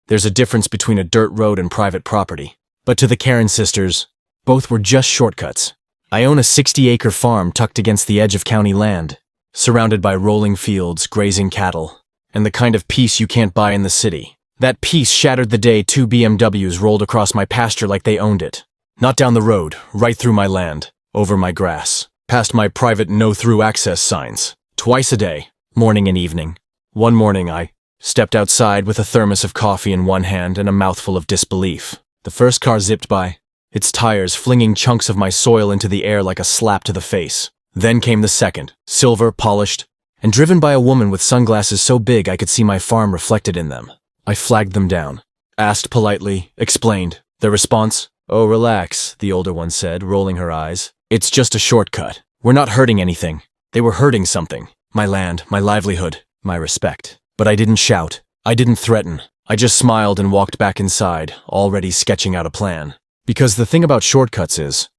There's a difference between a dirt road and private property. But to the Karen sisters, both were just shortcuts. I own a 60-acre farm tucked against the edge of county land, surrounded by rolling fields, grazing cattle, and the kind of peace you can't buy in the city. That peace shattered the day 2 BMWs rolled across my pasture like they owned it. Not down the road, right through my land, over my grass, past my private no-through access signs. Twice a day, morning and evening. One morning I stepped outside with a thermos of coffee in one hand and a mouthful of disbelief. The first car zipped by, its tires flinging chunks of my soil into the air like a slap to the face. Then came the second, silver, polished, and driven by a woman with sunglasses so big I could see my farm reflected in them. I flagged them down, asked politely, explained. Their response, "Oh, relax," the older one said, rolling her eyes. "It's just a shortcut. We're not hurting anything." They were hurting something. My land, my livelihood, my respect. But I didn't shout. I didn't threaten. I just smiled and walked back inside, already sketching out a plan. Because the thing about shortcuts is,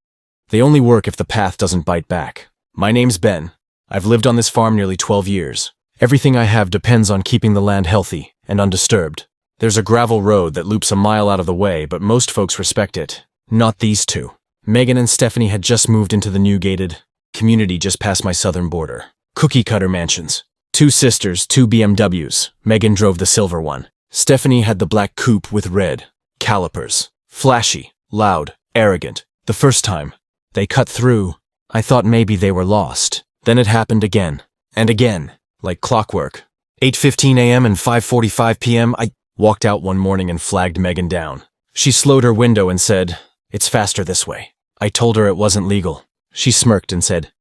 they only work if the path doesn't bite back. My name's Ben. I've lived on this farm nearly 12 years. Everything I have depends on keeping the land healthy and undisturbed. There's a gravel road that loops a mile out of the way, but most folks respect it. Not these two. Megan and Stephanie had just moved into the new gated community just past my southern border. Cookie-cutter mansions. 2 sisters, 2 BMWs. Megan drove the silver one. Stephanie had the black coupe with red calipers. Flashy, loud, arrogant. The first time they cut through, I thought maybe they were lost. Then it happened again, and again, like clockwork. 8:15 a.m. and 5:45 p.m. I walked out one morning and flagged Megan down. She slowed her window and said, "It's faster this way." I told her it wasn't legal. She smirked and said,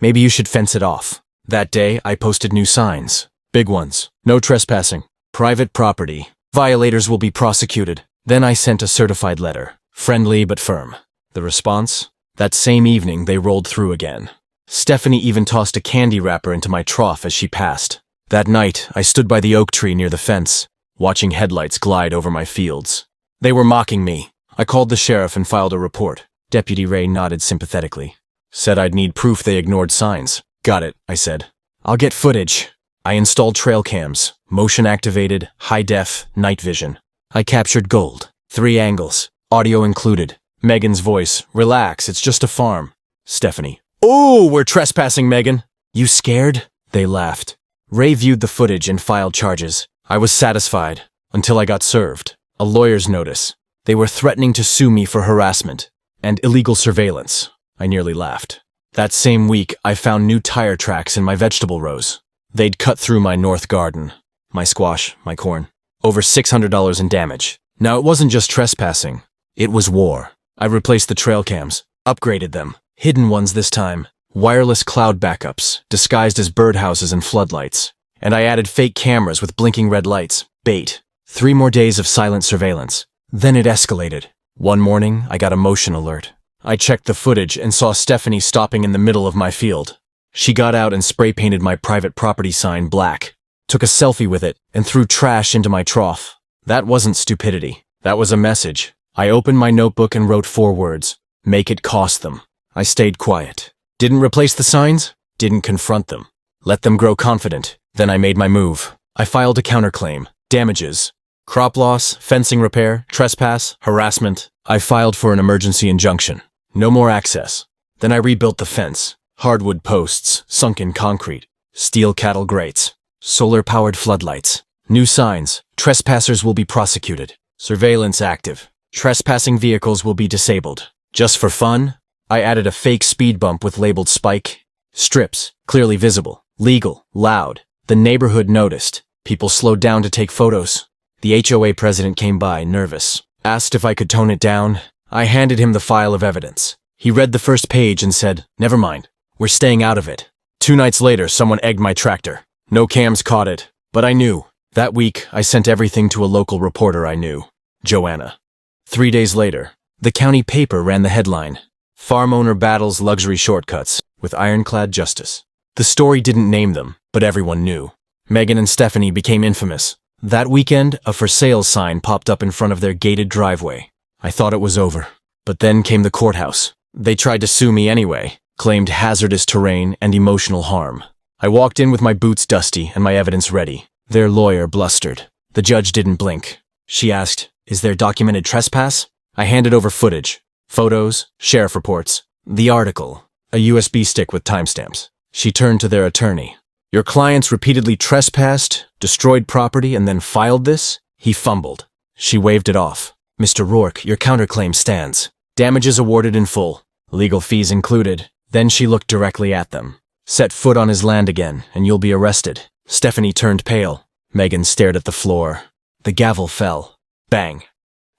"Maybe you should fence it off." That day, I posted new signs. Big ones. No trespassing. Private property. Violators will be prosecuted. Then I sent a certified letter. Friendly but firm. The response? That same evening, they rolled through again. Stephanie even tossed a candy wrapper into my trough as she passed. That night, I stood by the oak tree near the fence, watching headlights glide over my fields. They were mocking me. I called the sheriff and filed a report. Deputy Ray nodded sympathetically. Said I'd need proof they ignored signs. "Got it," I said. "I'll get footage." I installed trail cams, motion-activated, high-def, night vision. I captured gold. 3 angles, audio included. Megan's voice, "Relax, it's just a farm." Stephanie, "Oh, we're trespassing, Megan." "You scared?" They laughed. Ray viewed the footage and filed charges. I was satisfied, until I got served. A lawyer's notice. They were threatening to sue me for harassment and illegal surveillance. I nearly laughed. That same week, I found new tire tracks in my vegetable rows. They'd cut through my north garden, my squash, my corn. Over $600 in damage. Now, it wasn't just trespassing. It was war. I replaced the trail cams, upgraded them. Hidden ones this time. Wireless cloud backups, disguised as birdhouses and floodlights. And I added fake cameras with blinking red lights. Bait. 3 more days of silent surveillance. Then it escalated. One morning, I got a motion alert. I checked the footage and saw Stephanie stopping in the middle of my field. She got out and spray-painted my private property sign black, took a selfie with it, and threw trash into my trough. That wasn't stupidity. That was a message. I opened my notebook and wrote 4 words. Make it cost them. I stayed quiet. Didn't replace the signs. Didn't confront them. Let them grow confident. Then I made my move. I filed a counterclaim. Damages. Crop loss, fencing repair, trespass, harassment. I filed for an emergency injunction. No more access. Then I rebuilt the fence. Hardwood posts, sunken concrete, steel cattle grates, solar-powered floodlights. New signs. Trespassers will be prosecuted. Surveillance active. Trespassing vehicles will be disabled. Just for fun, I added a fake speed bump with labeled spike. Strips, clearly visible. Legal, loud. The neighborhood noticed. People slowed down to take photos. The HOA president came by, nervous. Asked if I could tone it down. I handed him the file of evidence. He read the first page and said, "Never mind. We're staying out of it." 2 nights later, someone egged my tractor. No cams caught it, but I knew. That week, I sent everything to a local reporter I knew, Joanna. 3 days later, the county paper ran the headline, "Farm owner battles luxury shortcuts with ironclad justice." The story didn't name them, but everyone knew. Megan and Stephanie became infamous. That weekend, a for sale sign popped up in front of their gated driveway. I thought it was over. But then came the courthouse. They tried to sue me anyway, claimed hazardous terrain and emotional harm. I walked in with my boots dusty and my evidence ready. Their lawyer blustered. The judge didn't blink. She asked, "Is there documented trespass?" I handed over footage, photos, sheriff reports, the article, a USB stick with timestamps. She turned to their attorney. "Your clients repeatedly trespassed, destroyed property, and then filed this?" He fumbled. She waved it off. "Mr. Rourke, your counterclaim stands. Damages awarded in full, legal fees included." Then she looked directly at them. "Set foot on his land again, and you'll be arrested." Stephanie turned pale. Megan stared at the floor. The gavel fell. Bang.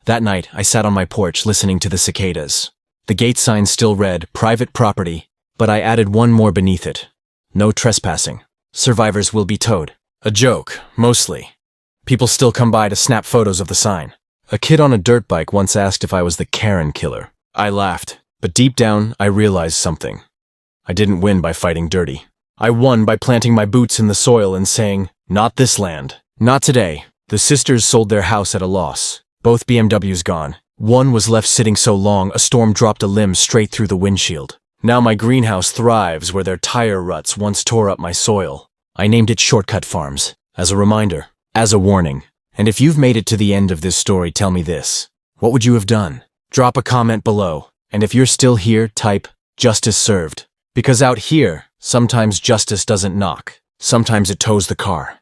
That night, I sat on my porch listening to the cicadas. The gate sign still read, "Private property," but I added one more beneath it. "No trespassing. Survivors will be towed." A joke, mostly. People still come by to snap photos of the sign. A kid on a dirt bike once asked if I was the Karen killer. I laughed, but deep down, I realized something. I didn't win by fighting dirty. I won by planting my boots in the soil and saying, "Not this land. Not today." The sisters sold their house at a loss. Both BMWs gone. One was left sitting so long, a storm dropped a limb straight through the windshield. Now my greenhouse thrives where their tire ruts once tore up my soil. I named it Shortcut Farms, as a reminder, as a warning. And if you've made it to the end of this story, tell me this. What would you have done? Drop a comment below. And if you're still here, type, "Justice served." Because out here, sometimes justice doesn't knock. Sometimes it tows the car.